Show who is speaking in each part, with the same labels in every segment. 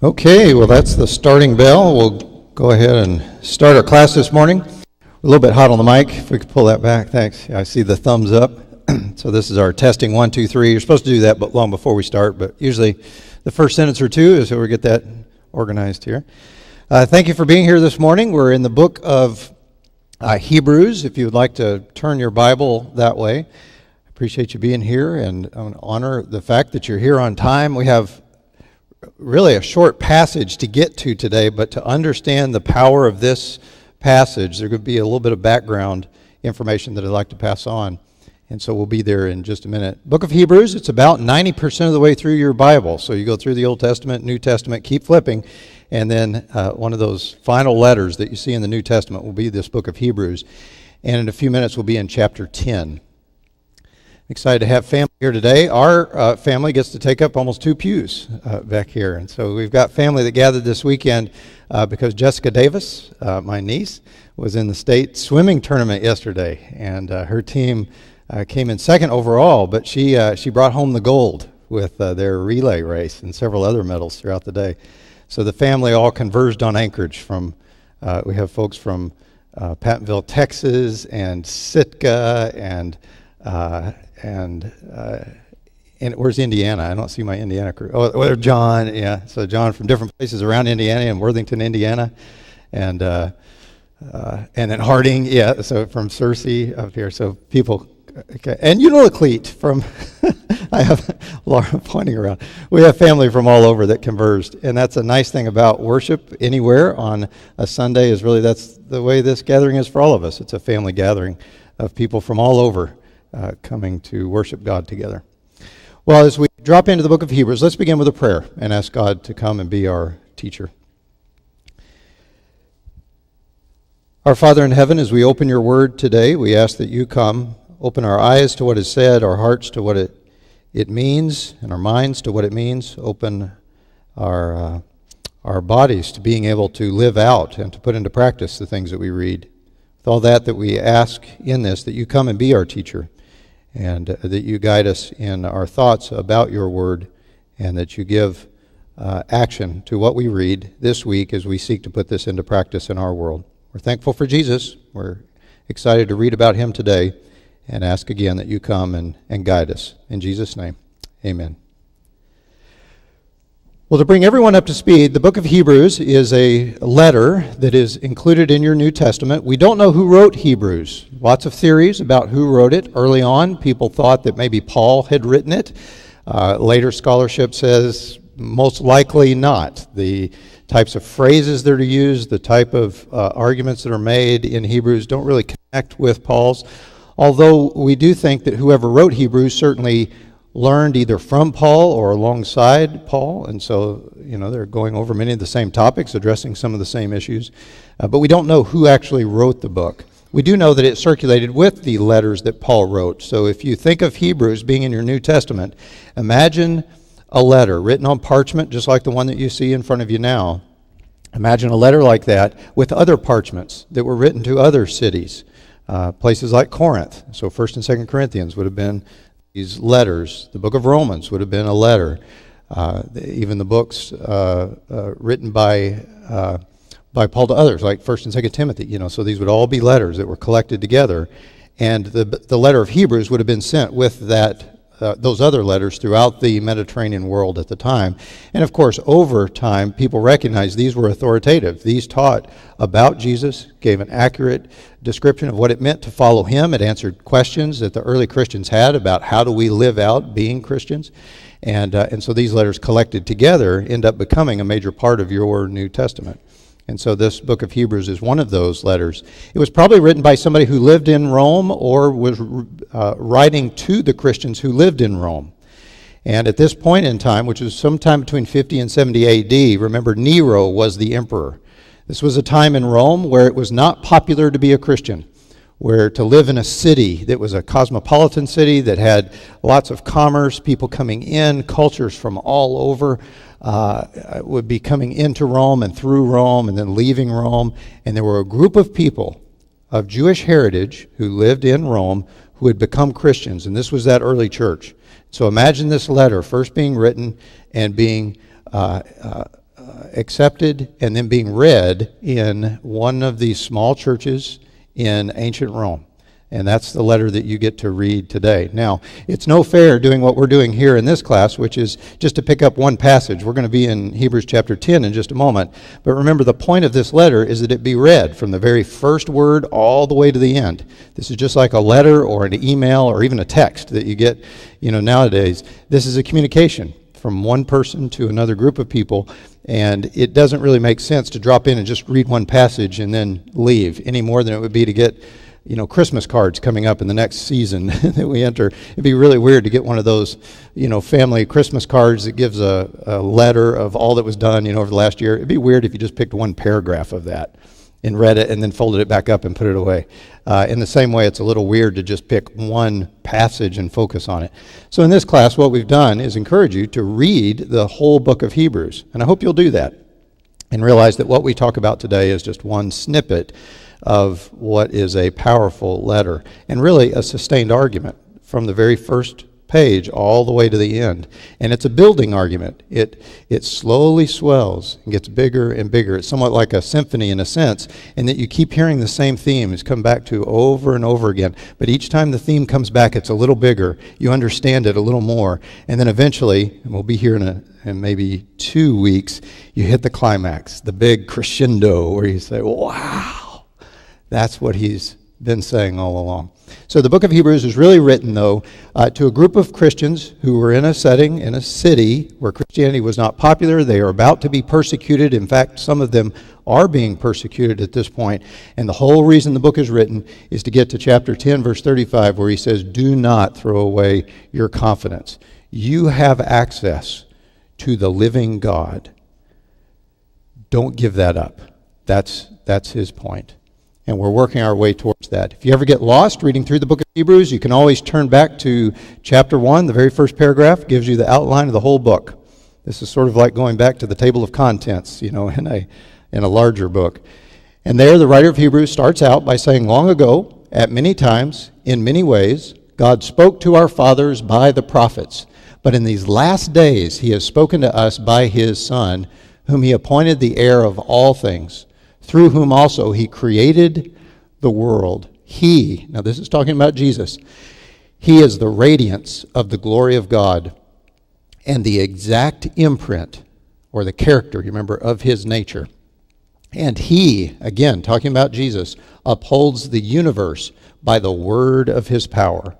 Speaker 1: Okay, well that's the starting bell. We'll go ahead and start our class this morning. We're a little bit hot on the mic. If we could pull that back, thanks. Yeah, I see the thumbs up. So this is our testing 1, 2, 3. You're supposed to do that but long before we start, but usually the first sentence or two is so we get that organized here. Thank you for being here this morning. We're in the book of Hebrews. If you would like to turn your Bible that way, I appreciate you being here, and I want to honor the fact that you're here on time. We have really a short passage to get to today, but to understand the power of this passage, there could be a little bit of background information that I'd like to pass on, and so we'll be there in just a minute. Book of Hebrews, it's about 90% of the way through your Bible, so you go through the Old Testament, New Testament, keep flipping, and then one of those final letters that you see in the New Testament will be this book of Hebrews, and in a few minutes we'll be in chapter 10. Excited to have family here today. Our family gets to take up almost 2 pews back here. And so we've got family that gathered this weekend because Jessica Davis, my niece, was in the state swimming tournament yesterday. And her team came in second overall, but she brought home the gold with their relay race and several other medals throughout the day. So the family all converged on Anchorage we have folks from Pattonville, Texas, and Sitka, and where's Indiana? I don't see my Indiana crew. Oh, John, yeah. So John from different places around Indiana and Worthington, Indiana, and then Harding, yeah. So from Searcy up here. So people, okay. And Unalakleet from. I have Laura pointing around. We have family from all over that converged, and that's a nice thing about worship anywhere on a Sunday. Is really that's the way this gathering is for all of us. It's a family gathering of people from all over. Coming to worship God together. Well, as we drop into the book of Hebrews, let's begin with a prayer and ask God to come and be our teacher. Our Father in heaven, as we open your word today, we ask that you come, open our eyes to what is said, our hearts to what it means, and our minds to what it means. Open our bodies to being able to live out and to put into practice the things that we read. With all that we ask in this, that you come and be our teacher, and that you guide us in our thoughts about your word, and that you give action to what we read this week as we seek to put this into practice in our world. We're thankful for Jesus. We're excited to read about him today, and ask again that you come and guide us. In Jesus' name, amen. Well, to bring everyone up to speed, the book of Hebrews is a letter that is included in your New Testament. We don't know who wrote Hebrews. Lots of theories about who wrote it. Early on, people thought that maybe Paul had written it. Later scholarship says most likely not. The types of phrases that are used, the type of arguments that are made in Hebrews don't really connect with Paul's. Although we do think that whoever wrote Hebrews certainly learned either from Paul or alongside Paul, and so they're going over many of the same topics, addressing some of the same issues, but we don't know who actually wrote the book. We do know that it circulated with the letters that Paul wrote. So if you think of Hebrews being in your New Testament, imagine a letter written on parchment just like the one that you see in front of you now. Imagine a letter like that with other parchments that were written to other cities, places like Corinth. So 1st and 2nd Corinthians would have been these letters. The book of Romans would have been a letter. Even the books written by Paul to others, like 1st and 2nd Timothy. So these would all be letters that were collected together, and the letter of Hebrews would have been sent with those other letters throughout the Mediterranean world at the time. And of course, over time, people recognized these were authoritative. These taught about Jesus, gave an accurate description of what it meant to follow him. It answered questions that the early Christians had about how do we live out being Christians. And so these letters collected together end up becoming a major part of your New Testament. And so this book of Hebrews is one of those letters. It was probably written by somebody who lived in Rome or was writing to the Christians who lived in Rome. And at this point in time, which was sometime between 50 and 70 AD, remember Nero was the emperor. This was a time in Rome where it was not popular to be a Christian, where to live in a city that was a cosmopolitan city that had lots of commerce, people coming in, cultures from all over, would be coming into Rome and through Rome and then leaving Rome. And there were a group of people of Jewish heritage who lived in Rome who had become Christians, and this was that early church. So imagine this letter first being written and being accepted and then being read in one of these small churches in ancient Rome. And that's the letter that you get to read today. Now, it's no fair doing what we're doing here in this class, which is just to pick up one passage. We're going to be in Hebrews chapter 10 in just a moment. But remember, the point of this letter is that it be read from the very first word all the way to the end. This is just like a letter or an email or even a text that you get, nowadays. This is a communication from one person to another group of people, and it doesn't really make sense to drop in and just read one passage and then leave, any more than it would be to get Christmas cards coming up in the next season that we enter. It'd be really weird to get one of those, family Christmas cards that gives a letter of all that was done, over the last year. It'd be weird if you just picked one paragraph of that and read it and then folded it back up and put it away. In the same way, it's a little weird to just pick one passage and focus on it. So in this class, what we've done is encourage you to read the whole book of Hebrews. And I hope you'll do that and realize that what we talk about today is just one snippet of what is a powerful letter and really a sustained argument from the very first page all the way to the end. And it's a building argument. It slowly swells and gets bigger and bigger. It's somewhat like a symphony in a sense, in that you keep hearing the same themes come back to over and over again. But each time the theme comes back, it's a little bigger. You understand it a little more. And then eventually, and we'll be here in maybe 2 weeks, you hit the climax, the big crescendo where you say, wow. That's what he's been saying all along. So the book of Hebrews is really written, though, to a group of Christians who were in a setting, in a city where Christianity was not popular. They are about to be persecuted. In fact, some of them are being persecuted at this point. And the whole reason the book is written is to get to chapter 10, verse 35, where he says, do not throw away your confidence. You have access to the living God. Don't give that up. That's his point. And we're working our way towards that. If you ever get lost reading through the book of Hebrews, you can always turn back to chapter 1. The very first paragraph gives you the outline of the whole book. This is sort of like going back to the table of contents, in a larger book. And there the writer of Hebrews starts out by saying, long ago, at many times, in many ways, God spoke to our fathers by the prophets. But in these last days he has spoken to us by his Son, whom he appointed the heir of all things, through whom also he created the world. He, now this is talking about Jesus, he is the radiance of the glory of God and the exact imprint, or the character, you remember, of his nature. And he, again, talking about Jesus, upholds the universe by the word of his power.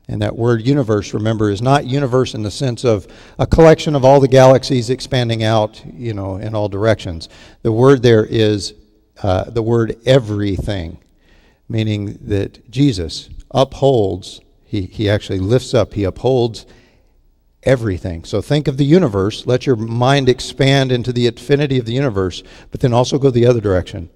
Speaker 1: And that word universe, remember, is not universe in the sense of a collection of all the galaxies expanding out, in all directions. The word there is the word everything, meaning that Jesus upholds, he actually lifts up, he upholds everything. So think of the universe, let your mind expand into the infinity of the universe, but then also go the other direction.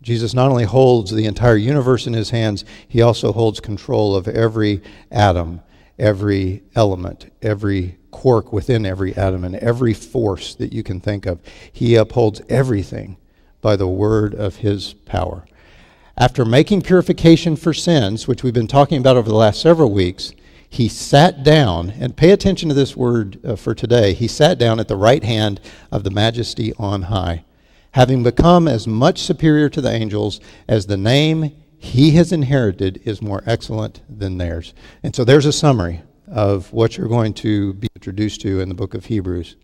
Speaker 1: Jesus not only holds the entire universe in his hands, he also holds control of every atom, every element, every quark within every atom, and every force that you can think of. He upholds everything by the word of his power. After making purification for sins, which we've been talking about over the last several weeks, he sat down, and pay attention to this word for today, he sat down at the right hand of the majesty on high, having become as much superior to the angels as the name he has inherited is more excellent than theirs. And so there's a summary of what you're going to be introduced to in the book of Hebrews.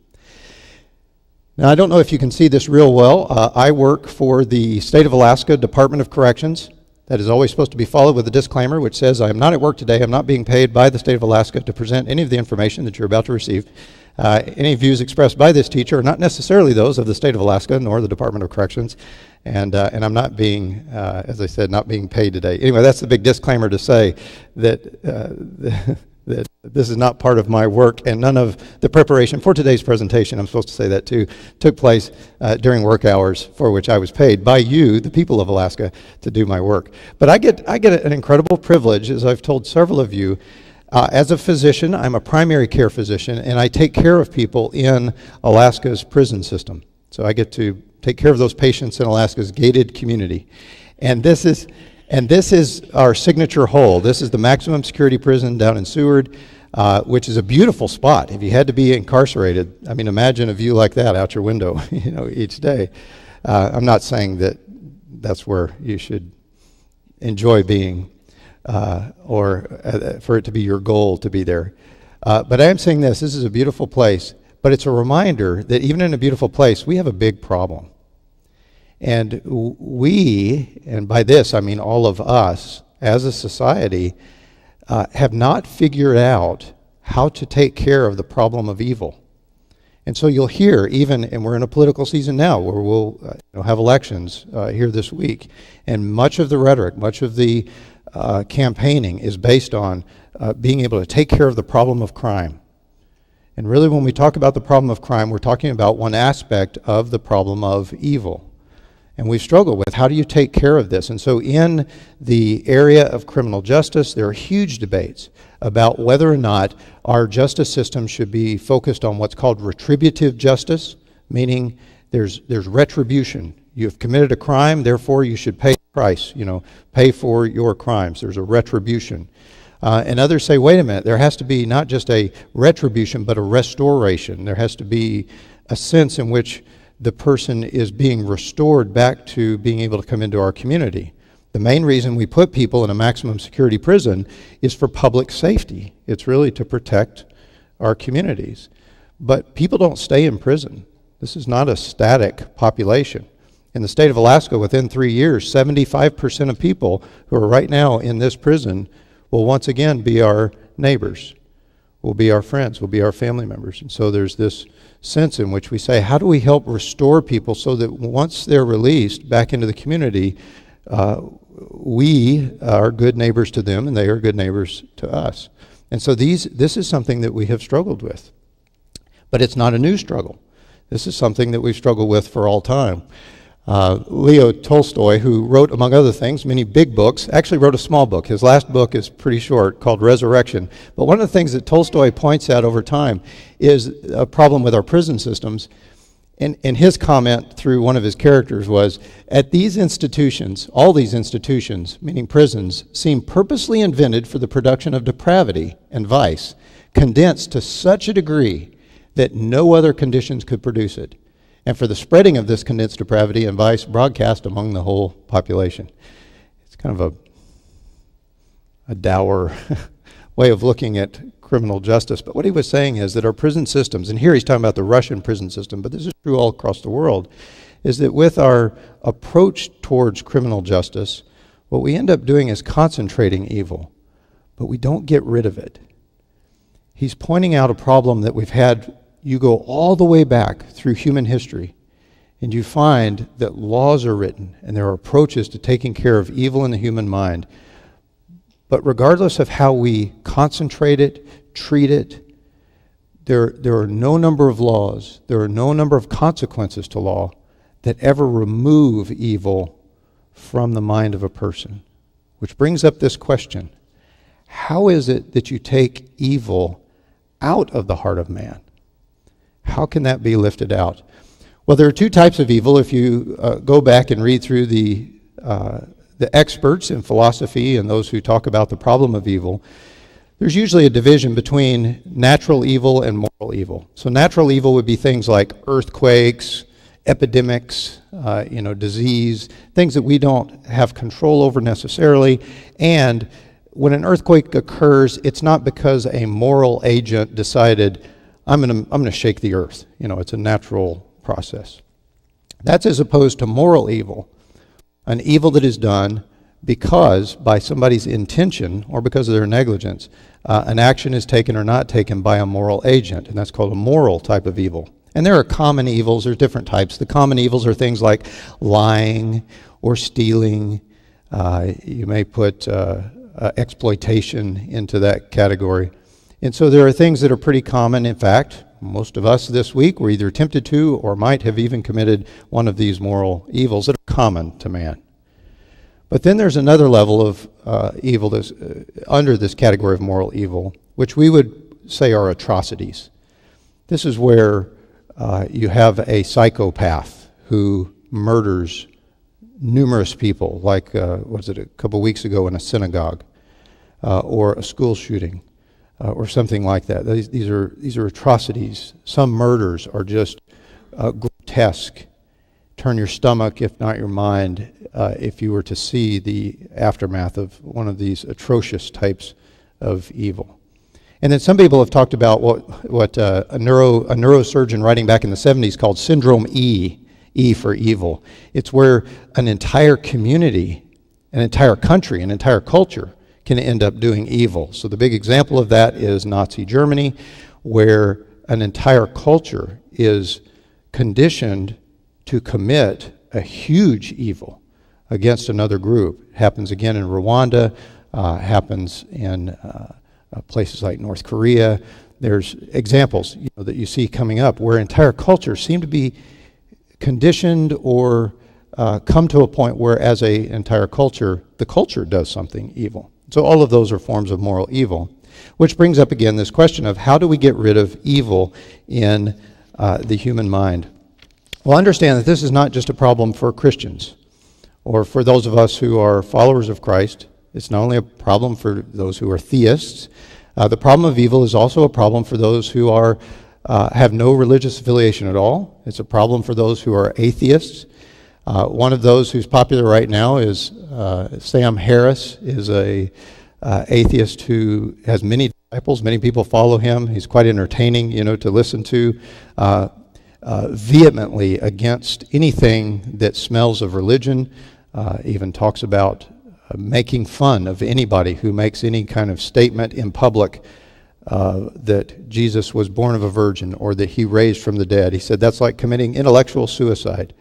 Speaker 1: Now, I don't know if you can see this real well. I work for the State of Alaska Department of Corrections. That is always supposed to be followed with a disclaimer which says, I am not at work today. I'm not being paid by the State of Alaska to present any of the information that you're about to receive. Any views expressed by this teacher are not necessarily those of the State of Alaska nor the Department of Corrections. And I'm not being, as I said, not being paid today. Anyway, that's the big disclaimer to say that that this is not part of my work, and none of the preparation for today's presentation, I'm supposed to say that too, took place during work hours for which I was paid by you, the people of Alaska, to do my work. But I get an incredible privilege, as I've told several of you. As a physician, I'm a primary care physician, and I take care of people in Alaska's prison system. So I get to take care of those patients in Alaska's gated community. And this is our signature hole. This is the maximum security prison down in Seward. which is a beautiful spot. If you had to be incarcerated, I mean, imagine a view like that out your window, each day. I'm not saying that that's where you should enjoy being, or for it to be your goal to be there. But I am saying this is a beautiful place, but it's a reminder that even in a beautiful place, we have a big problem. And we, and by this I mean all of us as a society, have not figured out how to take care of the problem of evil. And so you'll hear, even, and we're in a political season now where we'll have elections here this week, and much of the rhetoric, much of the campaigning is based on being able to take care of the problem of crime. And really when we talk about the problem of crime, we're talking about one aspect of the problem of evil. And we struggle with how do you take care of this? And so in the area of criminal justice, there are huge debates about whether or not our justice system should be focused on what's called retributive justice, meaning there's retribution. You've committed a crime, therefore you should pay the price, pay for your crimes. There's a retribution. And others say, wait a minute, there has to be not just a retribution, but a restoration. There has to be a sense in which the person is being restored back to being able to come into our community. The main reason we put people in a maximum security prison is for public safety. It's really to protect our communities. But people don't stay in prison. This is not a static population. In the state of Alaska, within 3 years, 75% of people who are right now in this prison will once again be our neighbors, will be our friends, will be our family members. And so there's this sense in which we say, how do we help restore people so that once they're released back into the community, we are good neighbors to them and they are good neighbors to us. And so this is something that we have struggled with. But it's not a new struggle. This is something that we've struggled with for all time. Leo Tolstoy, who wrote, among other things, many big books, actually wrote a small book. His last book is pretty short, called Resurrection. But one of the things that Tolstoy points out over time is a problem with our prison systems. And his comment through one of his characters was, at these institutions, all these institutions, meaning prisons, seem purposely invented for the production of depravity and vice, condensed to such a degree that no other conditions could produce it, and for the spreading of this condensed depravity and vice broadcast among the whole population. It's kind of a dour way of looking at criminal justice. But what he was saying is that our prison systems, and here he's talking about the Russian prison system, but this is true all across the world, is that with our approach towards criminal justice, what we end up doing is concentrating evil, but we don't get rid of it. He's pointing out a problem that we've had. You go all the way back through human history, and you find that laws are written, and there are approaches to taking care of evil in the human mind. But regardless of how we concentrate it, treat it, there are no number of laws, there are no number of consequences to law that ever remove evil from the mind of a person. Which brings up this question: how is it that you take evil out of the heart of man? How can that be lifted out? Well, there are two types of evil. If you go back and read through the experts in philosophy and those who talk about the problem of evil, there's usually a division between natural evil and moral evil. So natural evil would be things like earthquakes, epidemics, disease, things that we don't have control over necessarily. And when an earthquake occurs, it's not because a moral agent decided, I'm going to shake the earth. It's a natural process. That's as opposed to moral evil, an evil that is done because by somebody's intention or because of their negligence, an action is taken or not taken by a moral agent, and that's called a moral type of evil. And there are common evils. There's different types. The common evils are things like lying or stealing. You may put exploitation into that category. And so there are things that are pretty common. In fact, most of us this week were either tempted to or might have even committed one of these moral evils that are common to man. But then there's another level of evil that's under this category of moral evil, which we would say are atrocities. This is where you have a psychopath who murders numerous people, like, a couple weeks ago in a synagogue, or a school shooting. or something like that. These are atrocities. Some murders are just grotesque. Turn your stomach, if not your mind, if you were to see the aftermath of one of these atrocious types of evil. And then some people have talked about what a neurosurgeon writing back in the 70s called Syndrome E for evil. It's where an entire community, an entire country, an entire culture can end up doing evil. So the big example of that is Nazi Germany, where an entire culture is conditioned to commit a huge evil against another group. It happens again in Rwanda, happens in places like North Korea. There's examples that you see coming up where entire cultures seem to be conditioned or come to a point where as an entire culture, the culture does something evil. So all of those are forms of moral evil, which brings up again this question of how do we get rid of evil in the human mind? Well, understand that this is not just a problem for Christians or for those of us who are followers of Christ. It's not only a problem for those who are theists. The problem of evil is also a problem for those who have no religious affiliation at all. It's a problem for those who are atheists. One of those who's popular right now is Sam Harris, is a atheist who has many disciples. Many people follow him. He's quite entertaining, to listen to. Vehemently against anything that smells of religion. Even talks about making fun of anybody who makes any kind of statement in public that Jesus was born of a virgin or that he raised from the dead. He said that's like committing intellectual suicide.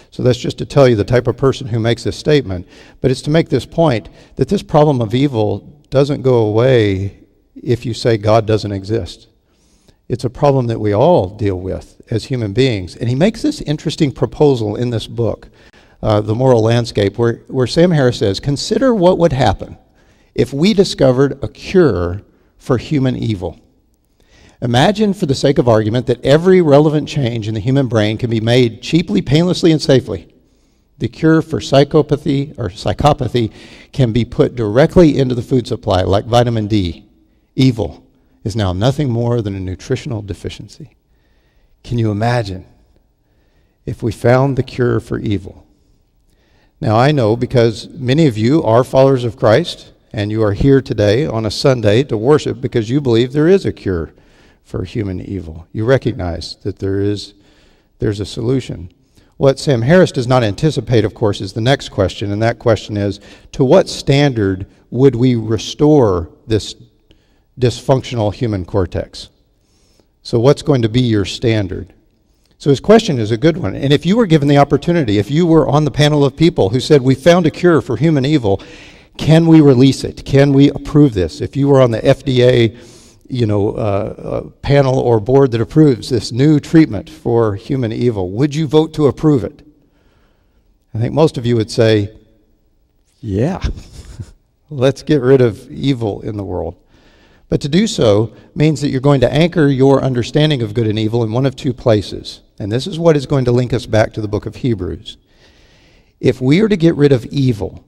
Speaker 1: So that's just to tell you the type of person who makes this statement. But it's to make this point that this problem of evil doesn't go away if you say God doesn't exist. It's a problem that we all deal with as human beings. And he makes this interesting proposal in this book, The Moral Landscape, where Sam Harris says, consider what would happen if we discovered a cure for human evil. Imagine, for the sake of argument, that every relevant change in the human brain can be made cheaply, painlessly, and safely. The cure for psychopathy can be put directly into the food supply, like vitamin D. Evil is now nothing more than a nutritional deficiency. Can you imagine if we found the cure for evil? Now, I know because many of you are followers of Christ, and you are here today on a Sunday to worship because you believe there is a cure for human evil. You recognize that there's a solution. What Sam Harris does not anticipate, of course, is the next question, and that question is, to what standard would we restore this dysfunctional human cortex? So what's going to be your standard? So his question is a good one. And if you were given the opportunity, if you were on the panel of people who said, we found a cure for human evil, can we release it? Can we approve this? If you were on the FDA panel or board that approves this new treatment for human evil, would you vote to approve it? I think most of you would say, yeah, let's get rid of evil in the world. But to do so means that you're going to anchor your understanding of good and evil in one of two places. And this is what is going to link us back to the book of Hebrews. If we are to get rid of evil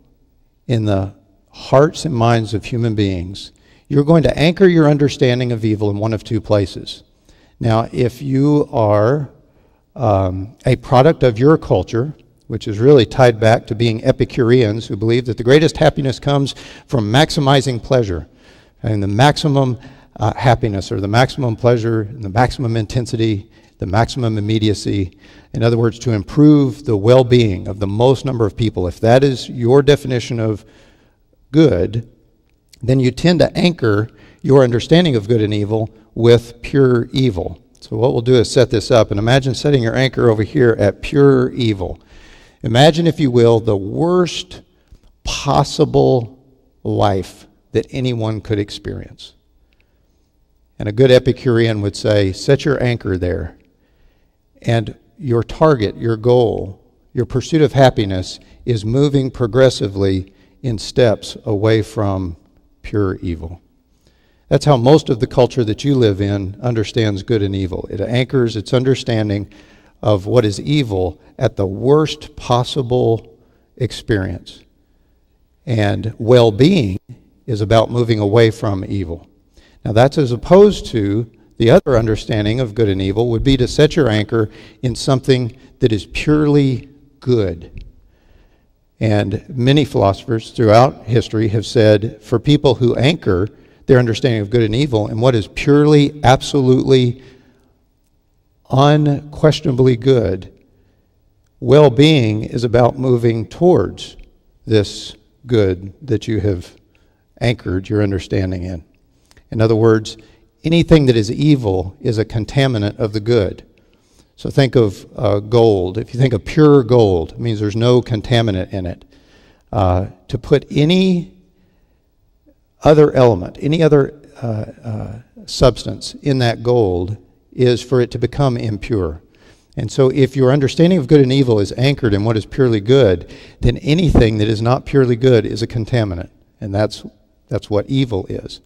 Speaker 1: in the hearts and minds of human beings, you're going to anchor your understanding of evil in one of two places. Now, if you are a product of your culture, which is really tied back to being Epicureans who believe that the greatest happiness comes from maximizing pleasure, and the maximum happiness or the maximum pleasure and the maximum intensity, the maximum immediacy. In other words, to improve the well-being of the most number of people. If that is your definition of good, then you tend to anchor your understanding of good and evil with pure evil. So what we'll do is set this up, and imagine setting your anchor over here at pure evil. Imagine, if you will, the worst possible life that anyone could experience. And a good Epicurean would say, set your anchor there. And your target, your goal, your pursuit of happiness is moving progressively in steps away from pure evil. That's how most of the culture that you live in understands good and evil. It anchors its understanding of what is evil at the worst possible experience. And well-being is about moving away from evil. Now that's as opposed to the other understanding of good and evil would be to set your anchor in something that is purely good. And many philosophers throughout history have said for people who anchor their understanding of good and evil in what is purely, absolutely, unquestionably good, well-being is about moving towards this good that you have anchored your understanding in. In other words, anything that is evil is a contaminant of the good. So think of gold. If you think of pure gold, it means there's no contaminant in it. To put any other element, any other substance in that gold is for it to become impure. And so if your understanding of good and evil is anchored in what is purely good, then anything that is not purely good is a contaminant. And that's what evil is.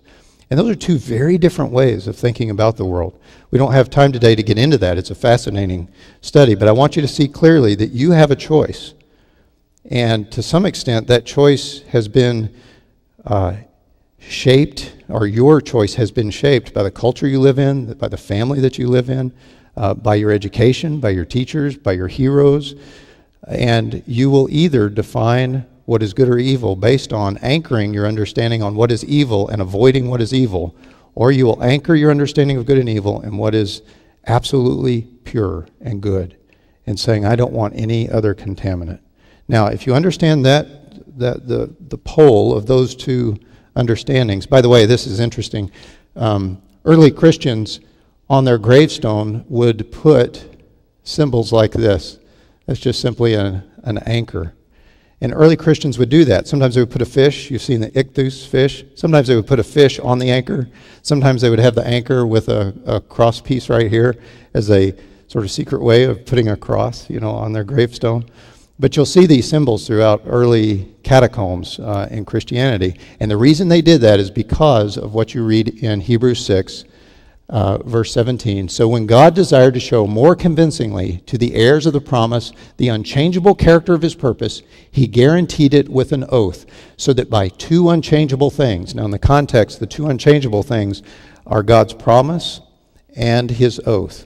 Speaker 1: And those are two very different ways of thinking about the world. We don't have time today to get into that. It's a fascinating study. But I want you to see clearly that you have a choice. And to some extent, that choice has been shaped, or your choice has been shaped by the culture you live in, by the family that you live in, by your education, by your teachers, by your heroes. And you will either define what is good or evil based on anchoring your understanding on what is evil and avoiding what is evil, or you will anchor your understanding of good and evil in what is absolutely pure and good, and saying, I don't want any other contaminant. Now, if you understand that the pole of those two understandings, by the way, this is interesting. Early Christians on their gravestone would put symbols like this. That's just simply an anchor. And early Christians would do that. Sometimes they would put a fish. You've seen the ichthus fish. Sometimes they would put a fish on the anchor. Sometimes they would have the anchor with a cross piece right here as a sort of secret way of putting a cross, on their gravestone. But you'll see these symbols throughout early catacombs in Christianity. And the reason they did that is because of what you read in Hebrews 6, verse 17. So when God desired to show more convincingly to the heirs of the promise the unchangeable character of his purpose, he guaranteed it with an oath, so that by two unchangeable things, now in the context, the two unchangeable things are God's promise and his oath.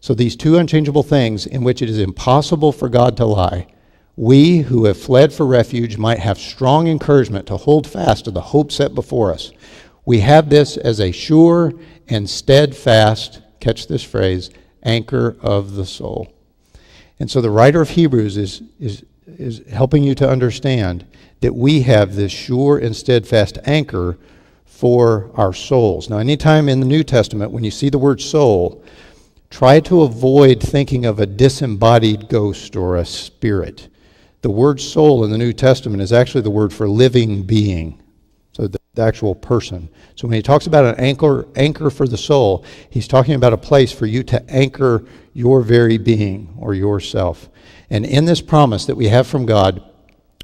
Speaker 1: So these two unchangeable things in which it is impossible for God to lie, we who have fled for refuge might have strong encouragement to hold fast to the hope set before us. We have this as a sure and steadfast, catch this phrase, anchor of the soul. And so the writer of Hebrews is helping you to understand that we have this sure and steadfast anchor for our souls. Now, anytime in the New Testament when you see the word soul, try to avoid thinking of a disembodied ghost or a spirit. The word soul in the New Testament is actually the word for living being. So the actual person. So when he talks about an anchor for the soul, he's talking about a place for you to anchor your very being or yourself. And in this promise that we have from God,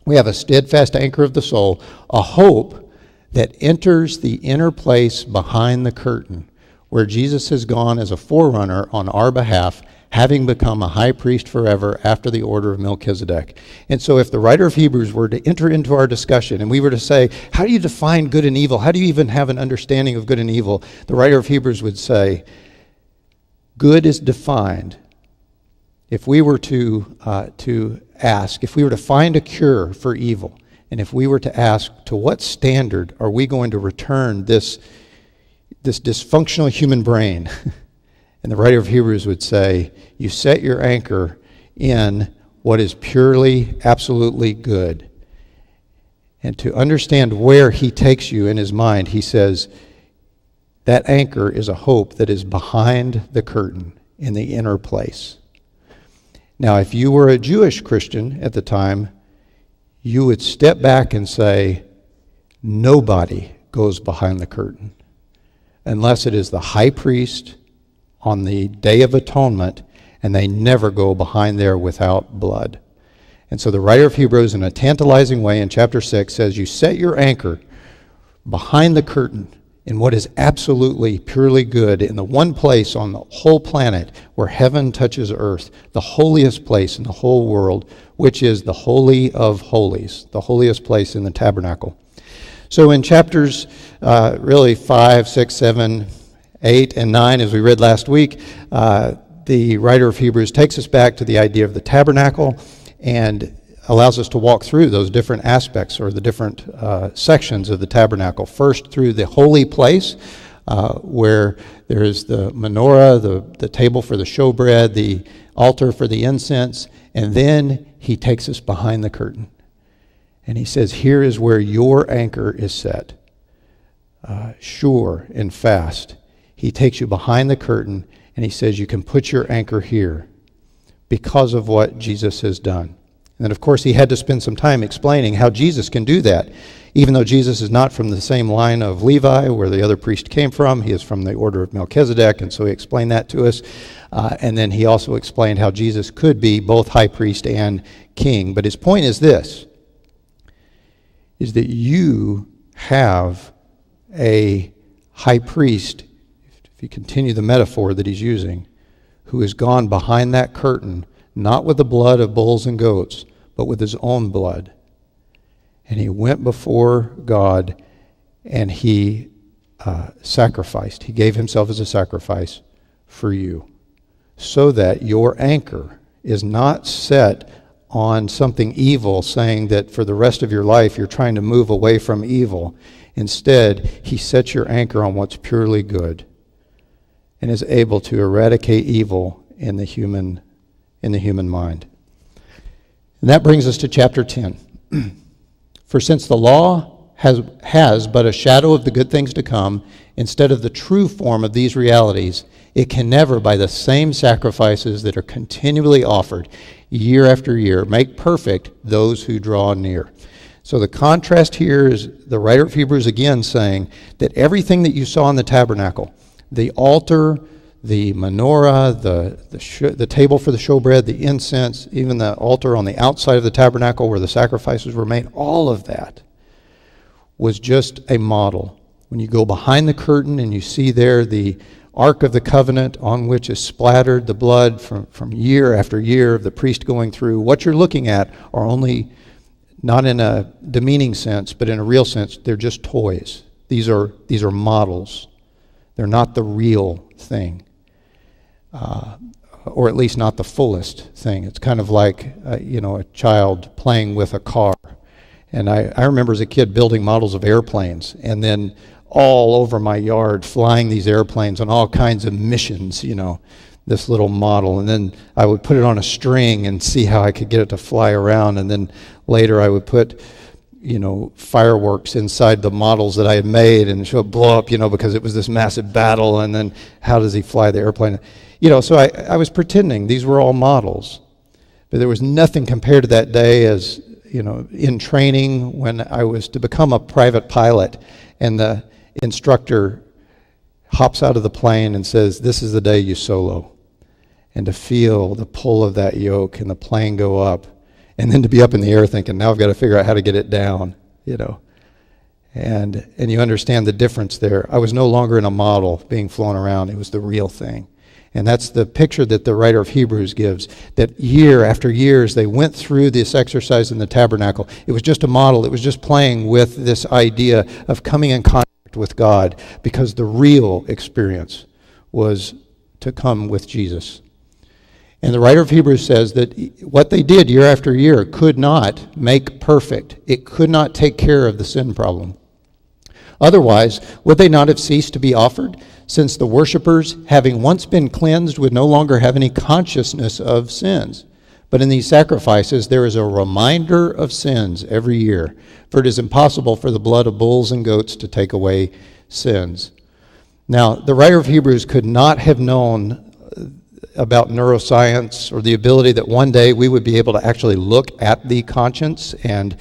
Speaker 1: we have a steadfast anchor of the soul, a hope that enters the inner place behind the curtain, where Jesus has gone as a forerunner on our behalf, having become a high priest forever after the order of Melchizedek. And so if the writer of Hebrews were to enter into our discussion and we were to say, how do you define good and evil? How do you even have an understanding of good and evil? The writer of Hebrews would say, good is defined. If we were to ask, if we were to find a cure for evil, and if we were to ask, to what standard are we going to return this dysfunctional human brain? And the writer of Hebrews would say, you set your anchor in what is purely, absolutely good. And to understand where he takes you in his mind, he says, that anchor is a hope that is behind the curtain in the inner place. Now, if you were a Jewish Christian at the time, you would step back and say, nobody goes behind the curtain unless it is the high priest on the Day of Atonement, and they never go behind there without blood. And so the writer of Hebrews, in a tantalizing way in chapter 6, says, you set your anchor behind the curtain in what is absolutely purely good, in the one place on the whole planet where heaven touches earth, the holiest place in the whole world, which is the Holy of Holies, the holiest place in the tabernacle. So in chapters really 5, 6, 7, 8, and 9, as we read last week, the writer of Hebrews takes us back to the idea of the tabernacle and allows us to walk through those different aspects or the different sections of the tabernacle. First, through the holy place, where there is the menorah, the table for the showbread, the altar for the incense, and then he takes us behind the curtain. And he says, here is where your anchor is set, sure and fast. He takes you behind the curtain, and he says you can put your anchor here because of what Jesus has done. And then, of course, he had to spend some time explaining how Jesus can do that. Even though Jesus is not from the same line of Levi, where the other priest came from, he is from the order of Melchizedek, and so he explained that to us. And then he also explained how Jesus could be both high priest and king. But his point is this, is that you have a high priest, if you continue the metaphor that he's using, who has gone behind that curtain, not with the blood of bulls and goats, but with his own blood. And he went before God and he sacrificed. He gave himself as a sacrifice for you, so that your anchor is not set on something evil, saying that for the rest of your life you're trying to move away from evil. Instead, he sets your anchor on what's purely good and is able to eradicate evil in the human mind. And that brings us to chapter 10. For since the law has but a shadow of the good things to come, instead of the true form of these realities, it can never, by the same sacrifices that are continually offered year after year, make perfect those who draw near. So the contrast here is the writer of Hebrews again saying that everything that you saw in the tabernacle, the altar, the menorah, the table for the showbread, the incense, even the altar on the outside of the tabernacle where the sacrifices were made, all of that was just a model. When you go behind the curtain and you see there the Ark of the Covenant on which is splattered the blood from year after year of the priest going through, what you're looking at are only, not in a demeaning sense, but in a real sense, they're just toys. These are models. They're not the real thing. Or at least not the fullest thing. It's kind of like, a child playing with a car. And I remember as a kid building models of airplanes, and then all over my yard flying these airplanes on all kinds of missions, this little model. And then I would put it on a string and see how I could get it to fly around. And then later I would put fireworks inside the models that I had made and show it blow up, because it was this massive battle. And then how does he fly the airplane? So I was pretending these were all models. But there was nothing compared to that day as, in training when I was to become a private pilot and the instructor hops out of the plane and says, "This is the day you solo." And to feel the pull of that yoke and the plane go up, and then to be up in the air thinking, now I've got to figure out how to get it down, And you understand the difference there. I was no longer in a model being flown around. It was the real thing. And that's the picture that the writer of Hebrews gives, that year after year as they went through this exercise in the tabernacle, it was just a model. It was just playing with this idea of coming in contact with God, because the real experience was to come with Jesus. And the writer of Hebrews says that what they did year after year could not make perfect. It could not take care of the sin problem. Otherwise, would they not have ceased to be offered, since the worshipers, having once been cleansed, would no longer have any consciousness of sins? But in these sacrifices there is a reminder of sins every year, for it is impossible for the blood of bulls and goats to take away sins. Now, the writer of Hebrews could not have known about neuroscience or the ability that one day we would be able to actually look at the conscience and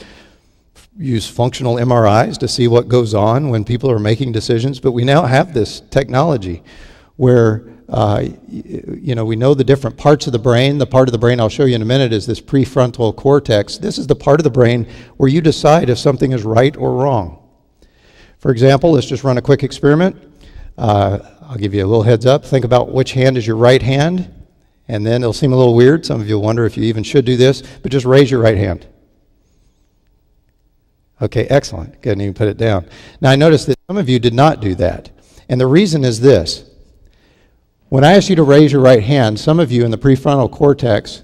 Speaker 1: use functional MRIs to see what goes on when people are making decisions. But we now have this technology where we know the different parts of the brain. The part of the brain I'll show you in a minute is this prefrontal cortex. This is the part of the brain where you decide if something is right or wrong. For example, let's just run a quick experiment. I'll give you a little heads up. Think about which hand is your right hand, and then it'll seem a little weird. Some of you will wonder if you even should do this, but just raise your right hand. Okay, excellent. Go ahead and put it down. Now I noticed that some of you did not do that. And the reason is this. When I asked you to raise your right hand, some of you in the prefrontal cortex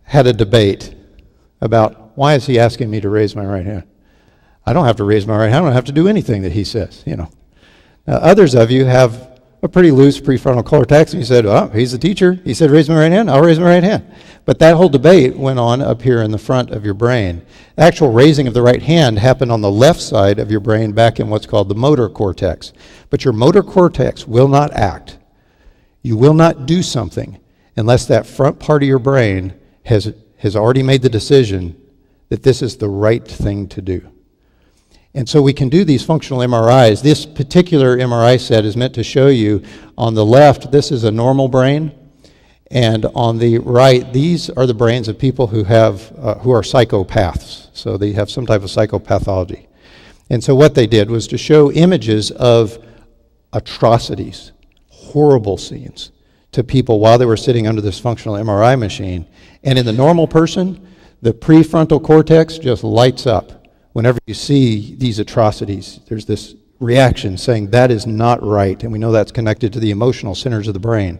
Speaker 1: had a debate about why is he asking me to raise my right hand? I don't have to raise my right hand. I don't have to do anything that he says, Now, others of you have a pretty loose prefrontal cortex, and you said, oh, he's the teacher. He said, raise my right hand. I'll raise my right hand. But that whole debate went on up here in the front of your brain. The actual raising of the right hand happened on the left side of your brain back in what's called the motor cortex. But your motor cortex will not act. You will not do something unless that front part of your brain has already made the decision that this is the right thing to do. And so we can do these functional MRIs. This particular MRI set is meant to show you on the left, this is a normal brain, and on the right, these are the brains of people who are psychopaths. So they have some type of psychopathology. And so what they did was to show images of atrocities, horrible scenes, to people while they were sitting under this functional MRI machine. And in the normal person, the prefrontal cortex just lights up. Whenever you see these atrocities, there's this reaction saying that is not right, and we know that's connected to the emotional centers of the brain.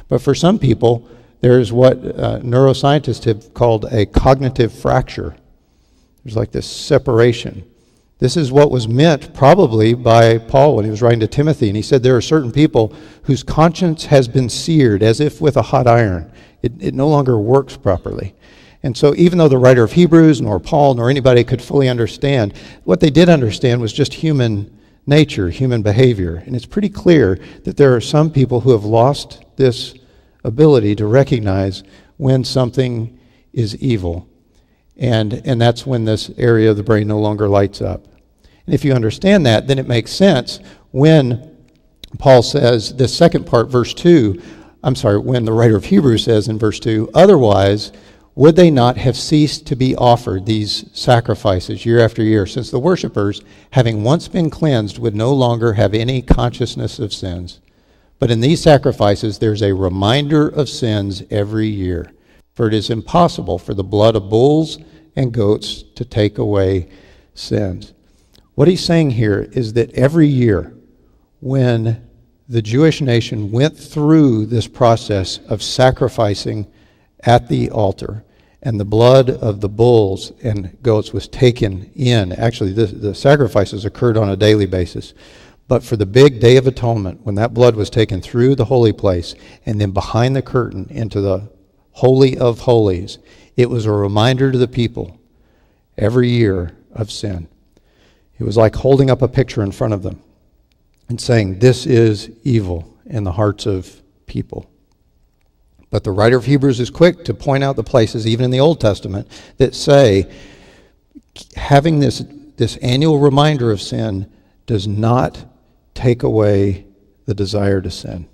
Speaker 1: But for some people, there's what neuroscientists have called a cognitive fracture. There's like this separation. This is what was meant probably by Paul when he was writing to Timothy, and he said there are certain people whose conscience has been seared as if with a hot iron. It no longer works properly. And so even though the writer of Hebrews, nor Paul, nor anybody could fully understand, what they did understand was just human nature, human behavior. And it's pretty clear that there are some people who have lost this ability to recognize when something is evil. And that's when this area of the brain no longer lights up. And if you understand that, then it makes sense when Paul says, this second part, verse 2, when the writer of Hebrews says in verse 2, otherwise, would they not have ceased to be offered these sacrifices year after year, since the worshipers, having once been cleansed, would no longer have any consciousness of sins? But in these sacrifices there's a reminder of sins every year. For it is impossible for the blood of bulls and goats to take away sins. What he's saying here is that every year when the Jewish nation went through this process of sacrificing at the altar, and the blood of the bulls and goats was taken in. Actually, the sacrifices occurred on a daily basis. But for the big Day of Atonement, when that blood was taken through the holy place and then behind the curtain into the Holy of Holies, it was a reminder to the people every year of sin. It was like holding up a picture in front of them and saying, this is evil in the hearts of people. But the writer of Hebrews is quick to point out the places, even in the Old Testament, that say having this annual reminder of sin does not take away the desire to sin.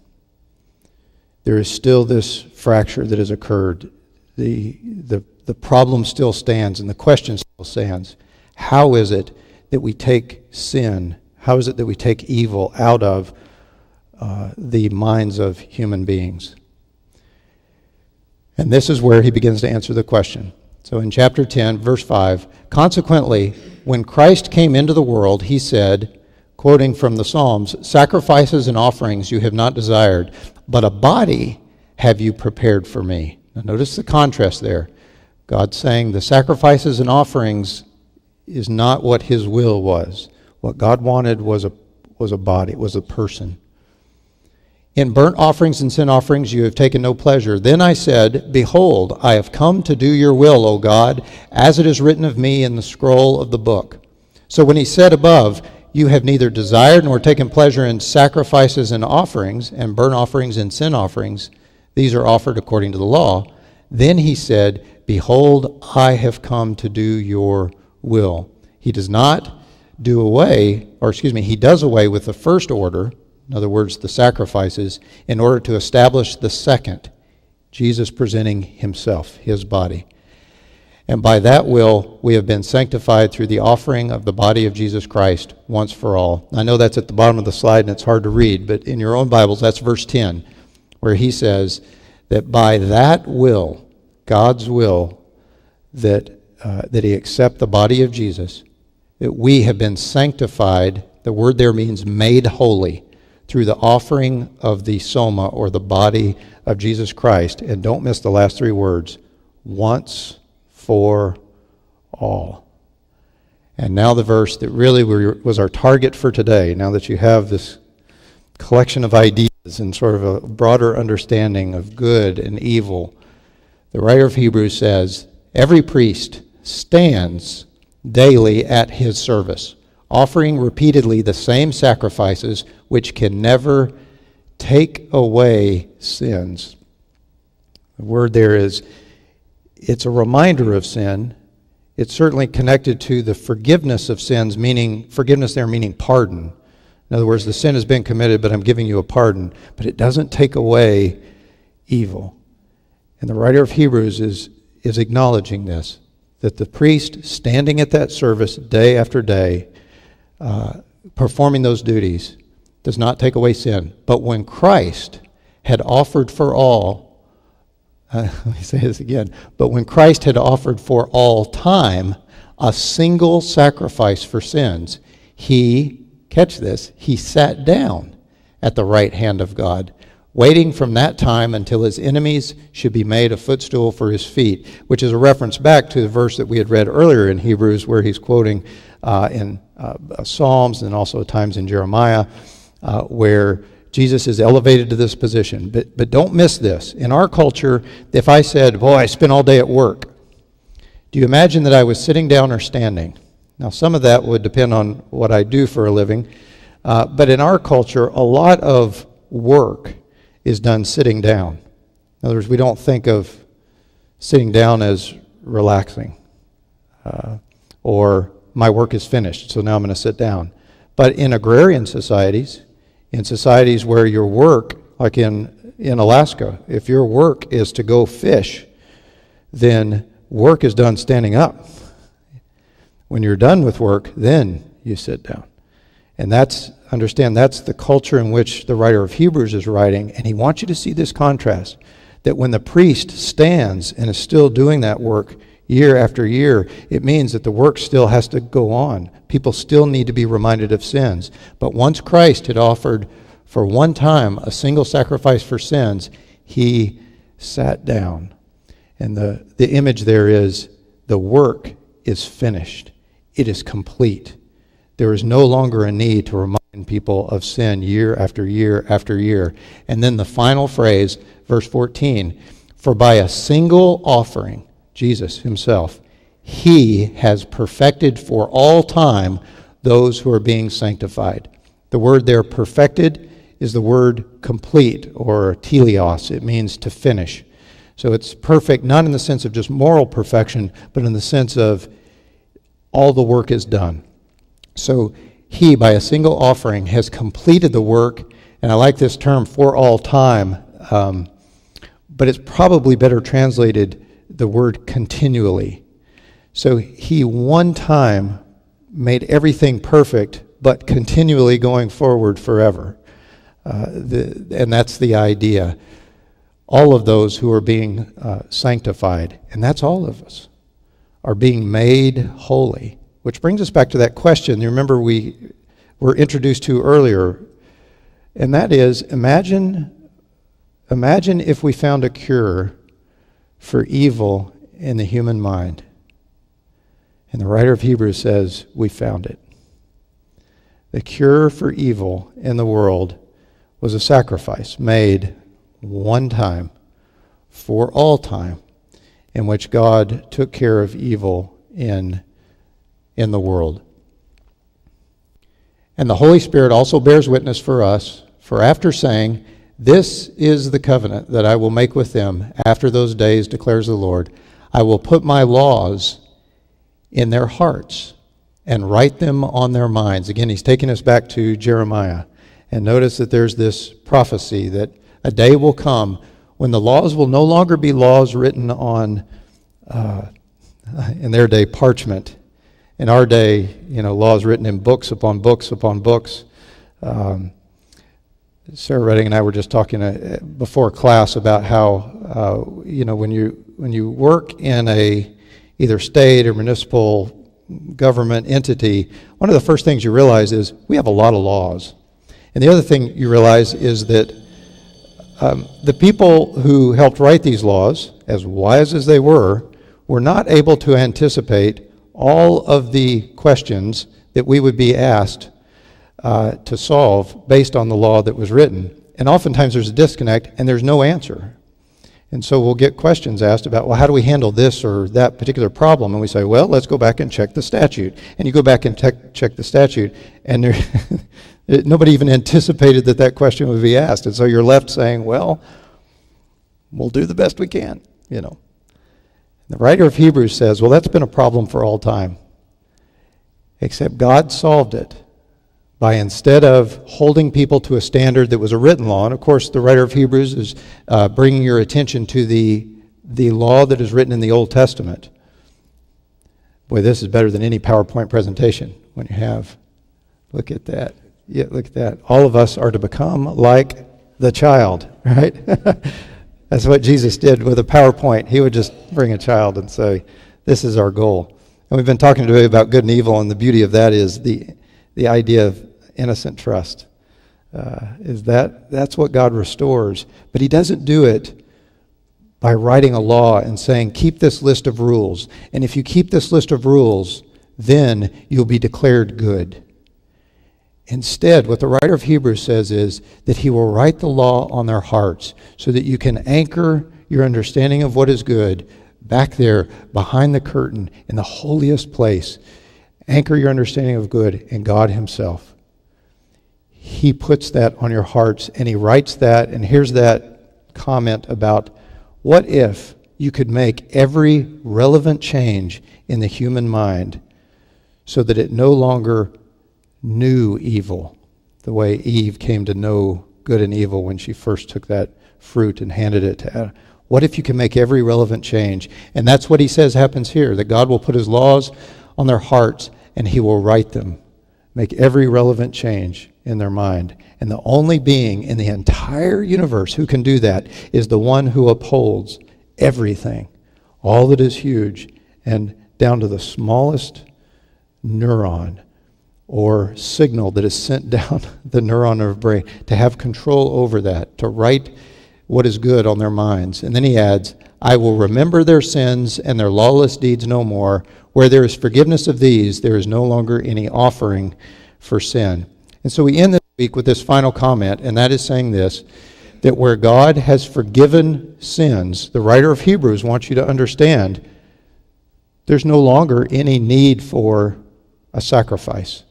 Speaker 1: There is still this fracture that has occurred. The problem still stands, and the question still stands. How is it that we take sin, how is it that we take evil out of the minds of human beings? And this is where he begins to answer the question. So in chapter 10, verse 5, consequently, when Christ came into the world, he said, quoting from the Psalms, sacrifices and offerings you have not desired, but a body have you prepared for me. Now notice the contrast there. God saying the sacrifices and offerings is not what his will was. What God wanted was a body, was a person. In burnt offerings and sin offerings you have taken no pleasure. Then I said, behold, I have come to do your will, O God, as it is written of me in the scroll of the book. So when he said above, you have neither desired nor taken pleasure in sacrifices and offerings, and burnt offerings and sin offerings, these are offered according to the law. Then he said, behold, I have come to do your will. He does away with the first order, in other words, the sacrifices, in order to establish the second, Jesus presenting himself, his body. And by that will, we have been sanctified through the offering of the body of Jesus Christ once for all. I know that's at the bottom of the slide and it's hard to read, but in your own Bibles, that's verse 10, where he says that by that will, God's will, that he accept the body of Jesus, that we have been sanctified. The word there means made holy through the offering of the soma, or the body of Jesus Christ. And don't miss the last three words: once for all. And now the verse that really was our target for today, now that you have this collection of ideas and sort of a broader understanding of good and evil, the writer of Hebrews says, every priest stands daily at his service, offering repeatedly the same sacrifices which can never take away sins. The word there is, it's a reminder of sin. It's certainly connected to the forgiveness of sins, meaning forgiveness there meaning pardon. In other words, the sin has been committed, but I'm giving you a pardon. But it doesn't take away evil. And the writer of Hebrews is acknowledging this, that the priest standing at that service day after day, performing those duties, does not take away sin. But when Christ had offered for all, let me say this again, but when Christ had offered for all time a single sacrifice for sins, he, catch this, he sat down at the right hand of God, waiting from that time until his enemies should be made a footstool for his feet, which is a reference back to the verse that we had read earlier in Hebrews, where he's quoting in Psalms and also at times in Jeremiah, where Jesus is elevated to this position. But don't miss this. In our culture, if I said, boy, I spent all day at work, do you imagine that I was sitting down or standing? Now, some of that would depend on what I do for a living. But in our culture, a lot of work is done sitting down. In other words, we don't think of sitting down as relaxing. Or my work is finished, so now I'm going to sit down. But in agrarian societies, in societies where your work, like in Alaska, if your work is to go fish, then work is done standing up. When you're done with work, then you sit down. And that's the culture in which the writer of Hebrews is writing, and he wants you to see this contrast, that when the priest stands and is still doing that work year after year, it means that the work still has to go on. People still need to be reminded of sins. But once Christ had offered for one time a single sacrifice for sins, he sat down. And the image there is, the work is finished. It is complete. There is no longer a need to remind people of sin year after year after year. And then the final phrase, verse 14, for by a single offering, Jesus himself, he has perfected for all time those who are being sanctified. The word there, perfected, is the word complete, or teleos. It means to finish. So it's perfect, not in the sense of just moral perfection, but in the sense of all the work is done. So he, by a single offering, has completed the work, and I like this term, for all time, but it's probably better translated the word continually. So he one time made everything perfect, but continually going forward forever. And that's the idea. All of those who are being sanctified, and that's all of us, are being made holy. Which brings us back to that question you remember we were introduced to earlier, and that is, imagine if we found a cure for evil in the human mind. And the writer of Hebrews says, we found it. The cure for evil in the world was a sacrifice made one time for all time, in which God took care of evil in the world. And the Holy Spirit also bears witness for us, for after saying, this is the covenant that I will make with them after those days, declares the Lord, I will put my laws in their hearts and write them on their minds. Again, he's taking us back to Jeremiah. And notice that there's this prophecy that a day will come when the laws will no longer be laws written on, in their day, parchment. In our day, laws written in books upon books upon books. Sarah Redding and I were just talking before class about how when you work in either state or municipal government entity, one of the first things you realize is we have a lot of laws. And the other thing you realize is that the people who helped write these laws, as wise as they were not able to anticipate all of the questions that we would be asked to solve based on the law that was written. And oftentimes there's a disconnect and there's no answer. And so we'll get questions asked about, well, how do we handle this or that particular problem? And we say, well, let's go back and check the statute. And you go back and check the statute, and there, nobody even anticipated that question would be asked. And so you're left saying, well, we'll do the best we can, The writer of Hebrews says, well, that's been a problem for all time. Except God solved it by, instead of holding people to a standard that was a written law, and of course the writer of Hebrews is bringing your attention to the law that is written in the Old Testament. Boy, this is better than any PowerPoint presentation when you have, look at that. Yeah, look at that. All of us are to become like the child, right? That's what Jesus did with a PowerPoint. He would just bring a child and say, this is our goal. And we've been talking today about good and evil, and the beauty of that is the idea of innocent trust. That's what God restores. But he doesn't do it by writing a law and saying, keep this list of rules. And if you keep this list of rules, then you'll be declared good. Instead, what the writer of Hebrews says is that he will write the law on their hearts so that you can anchor your understanding of what is good back there behind the curtain in the holiest place. Anchor your understanding of good in God himself. He puts that on your hearts, and he writes that, and here's that comment about, what if you could make every relevant change in the human mind so that it no longer knew evil, the way Eve came to know good and evil when she first took that fruit and handed it to Adam. What if you can make every relevant change? And that's what he says happens here, that God will put his laws on their hearts and he will write them, make every relevant change in their mind. And the only being in the entire universe who can do that is the one who upholds everything, all that is huge, and down to the smallest neuron or signal that is sent down the neuron of brain, to have control over that, to write what is good on their minds. And then he adds, I will remember their sins and their lawless deeds no more. Where there is forgiveness of these, there is no longer any offering for sin. And so we end this week with this final comment, and that is saying this, that where God has forgiven sins, the writer of Hebrews wants you to understand, there's no longer any need for a sacrifice,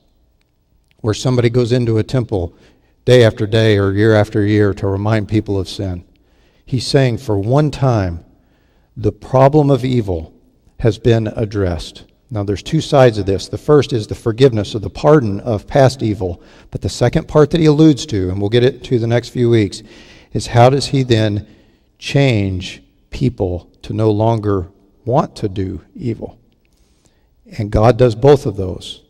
Speaker 1: where somebody goes into a temple day after day or year after year to remind people of sin. He's saying for one time, the problem of evil has been addressed. Now there's two sides of this. The first is the forgiveness or the pardon of past evil. But the second part that he alludes to, and we'll get it to the next few weeks, is how does he then change people to no longer want to do evil? And God does both of those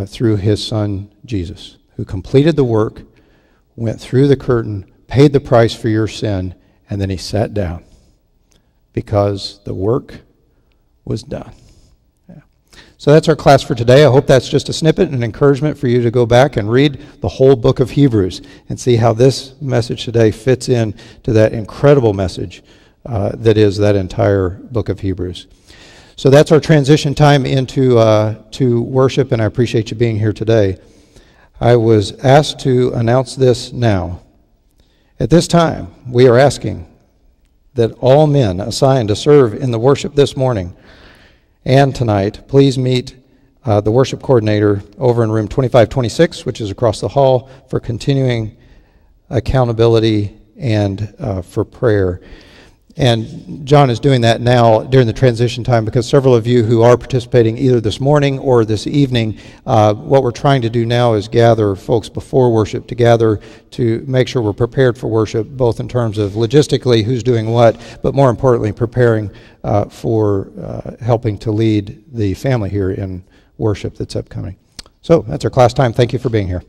Speaker 1: through his son Jesus, who completed the work, went through the curtain, paid the price for your sin, and then he sat down because the work was done. Yeah. So that's our class for today. I hope that's just a snippet and an encouragement for you to go back and read the whole book of Hebrews and see how this message today fits in to that incredible message that is that entire book of Hebrews. So that's our transition time into to worship, and I appreciate you being here today. I was asked to announce this now. At this time, we are asking that all men assigned to serve in the worship this morning and tonight, please meet the worship coordinator over in room 2526, which is across the hall, for continuing accountability and for prayer. And John is doing that now during the transition time because several of you who are participating either this morning or this evening, what we're trying to do now is gather folks before worship together to make sure we're prepared for worship, both in terms of logistically who's doing what, but more importantly preparing for helping to lead the family here in worship that's upcoming. So that's our class time. Thank you for being here.